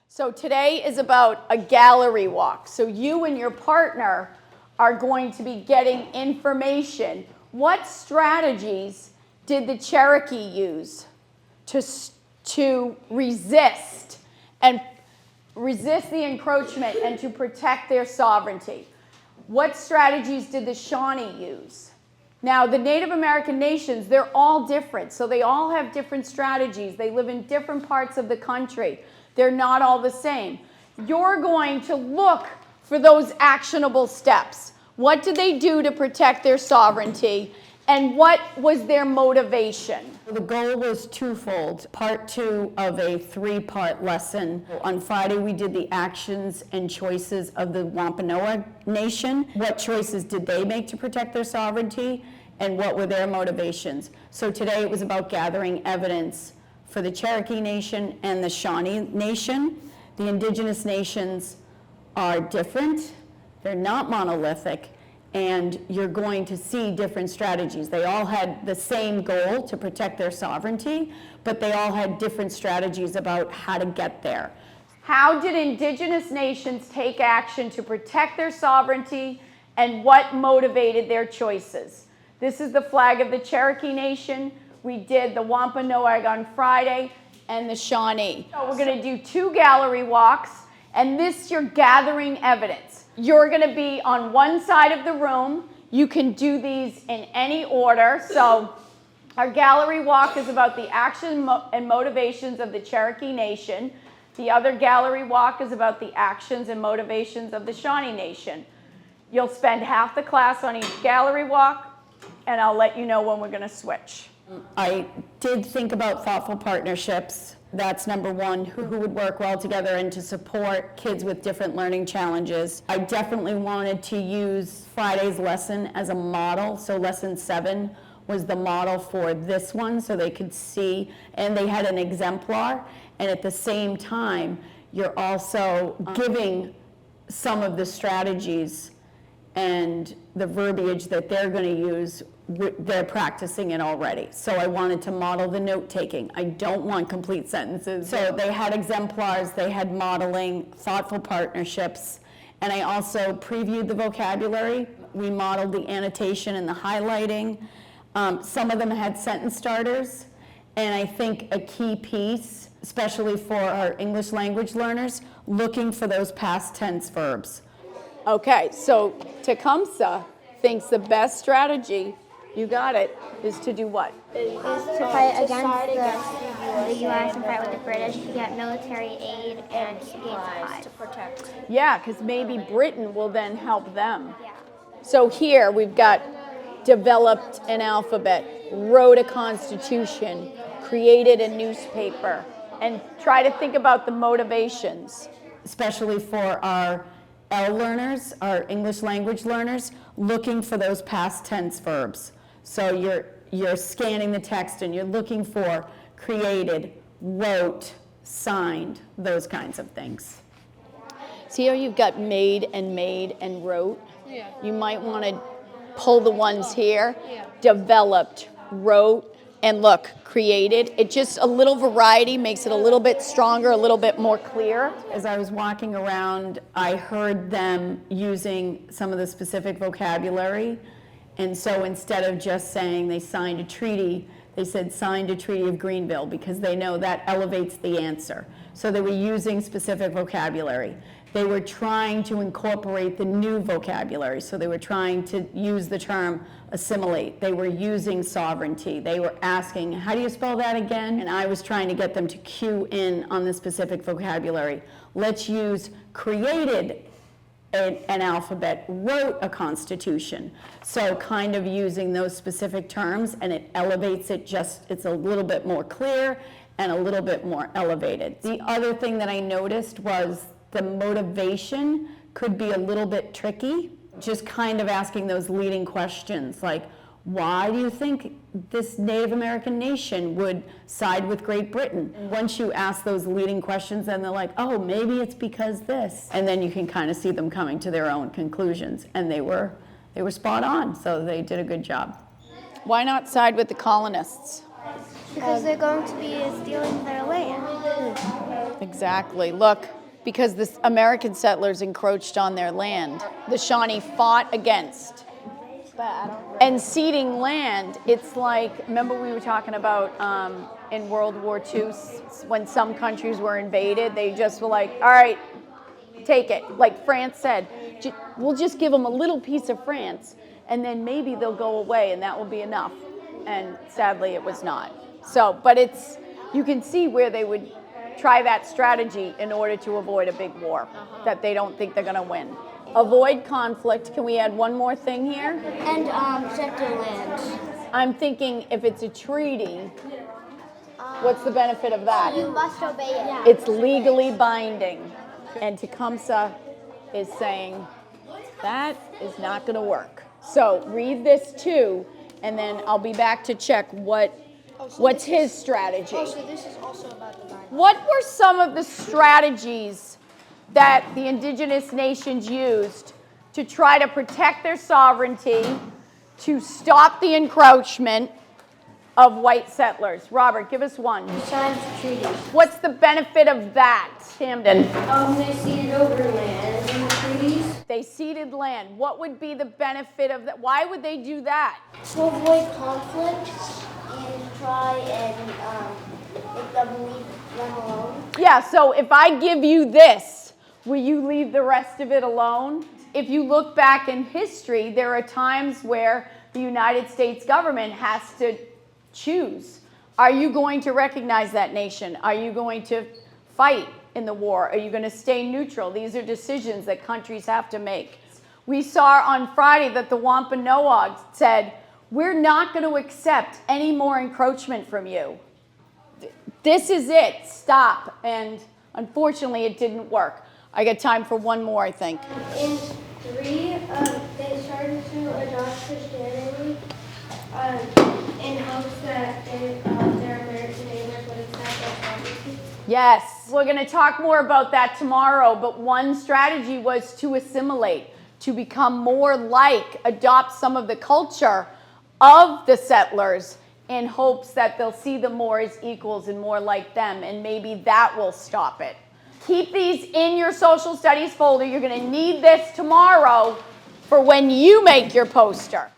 So today is about a gallery walk. So you and your partner are going to be getting information. What strategies did the Cherokee use to resist the encroachment and to protect their sovereignty? What strategies did the Shawnee use? Now, the Native American nations, they're all different. So they all have different strategies. They live in different parts of the country. They're not all the same. You're going to look for those actionable steps. What did they do to protect their sovereignty? And what was their motivation? The goal was twofold. Part 2 of a 3-part lesson. On Friday, we did the actions and choices of the Wampanoag Nation. What choices did they make to protect their sovereignty? And what were their motivations? So today it was about gathering evidence for the Cherokee Nation and the Shawnee Nation. The indigenous nations are different. They're not monolithic. And you're going to see different strategies. They all had the same goal to protect their sovereignty, but they all had different strategies about how to get there. How did indigenous nations take action to protect their sovereignty, and what motivated their choices? This is the flag of the Cherokee Nation. We did the Wampanoag on Friday and the Shawnee. So we're going to do 2 gallery walks, and this you're gathering evidence. You're going to be on one side of the room. You can do these in any order. So our gallery walk is about the action and motivations of the Cherokee Nation. The other gallery walk is about the actions and motivations of the Shawnee Nation. You'll spend half the class on each gallery walk, and I'll let you know when we're going to switch. I did think about thoughtful partnerships. That's number 1, who would work well together and to support kids with different learning challenges. I definitely wanted to use Friday's lesson as a model. So lesson 7 was the model for this one, so they could see, and they had an exemplar. And at the same time, you're also giving some of the strategies and the verbiage that they're going to use. They're practicing it already. So I wanted to model the note-taking. I don't want complete sentences. So they had exemplars, they had modeling, thoughtful partnerships, and I also previewed the vocabulary. We modeled the annotation and the highlighting. Some of them had sentence starters, and I think a key piece, especially for our English language learners, looking for those past tense verbs. Okay, so Tecumseh thinks the best strategy, you got it, is to do what? Is to fight against the U.S. and fight with the British to get military aid and supplies to protect. Yeah, because maybe Britain will then help them. Yeah. So here we've got developed an alphabet, wrote a constitution, created a newspaper, and try to think about the motivations. Especially for our L learners, our English language learners, looking for those past tense verbs. So you're scanning the text and you're looking for created, wrote, signed, those kinds of things. See how you've got made and wrote? Yeah. You might want to pull the ones here. Yeah. Developed, wrote, and look, created. It just, a little variety makes it a little bit stronger, a little bit more clear. As I was walking around, I heard them using some of the specific vocabulary. And so instead of just saying they signed a treaty, they said signed a Treaty of Greenville, because they know that elevates the answer. So they were using specific vocabulary. They were trying to incorporate the new vocabulary. So they were trying to use the term assimilate. They were using sovereignty. They were asking, how do you spell that again? And I was trying to get them to cue in on the specific vocabulary. Let's use created an alphabet, wrote a constitution. So kind of using those specific terms, and it elevates it, it's a little bit more clear and a little bit more elevated. The other thing that I noticed was the motivation could be a little bit tricky, just kind of asking those leading questions like, why do you think this Native American nation would side with Great Britain? Once you ask those leading questions, then they're like, oh, maybe it's because this. And then you can kind of see them coming to their own conclusions. And they were spot on, so they did a good job. Why not side with the colonists? Because they're going to be stealing their land. Exactly. Look, because the American settlers encroached on their land. The Shawnee fought against. And ceding land, it's like, remember we were talking about in World War II, when some countries were invaded, they just were like, all right, take it. Like France said, we'll just give them a little piece of France, and then maybe they'll go away, and that will be enough. And sadly, it was not. So, but it's, you can see where they would try that strategy in order to avoid a big war that they don't think they're going to win. Avoid conflict. Can we add one more thing here? And protect their land. I'm thinking if it's a treaty, what's the benefit of that? You must obey it. It's legally binding. And Tecumseh is saying that is not going to work. So read this too, and then I'll be back to check what's his strategy. Oh, so this is also about the Bible. What were some of the strategies that the indigenous nations used to try to protect their sovereignty, to stop the encroachment of white settlers? Robert, give us one. Besides treaties. What's the benefit of that, Hamden? They ceded over land in the treaties. They ceded land. What would be the benefit of that? Why would they do that? To avoid conflict and try and make them leave them alone. Yeah, so if I give you this, will you leave the rest of it alone? If you look back in history, there are times where the United States government has to choose. Are you going to recognize that nation? Are you going to fight in the war? Are you going to stay neutral? These are decisions that countries have to make. We saw on Friday that the Wampanoag said, we're not going to accept any more encroachment from you. This is it. Stop. And unfortunately, it didn't work. I got time for one more, I think. In 3, they started to adopt Christianity in hopes that their American neighbors would accept their sovereignty. Yes, we're going to talk more about that tomorrow, but one strategy was to assimilate, to become more like, adopt some of the culture of the settlers in hopes that they'll see them more as equals and more like them, and maybe that will stop it. Keep these in your social studies folder. You're going to need this tomorrow for when you make your poster.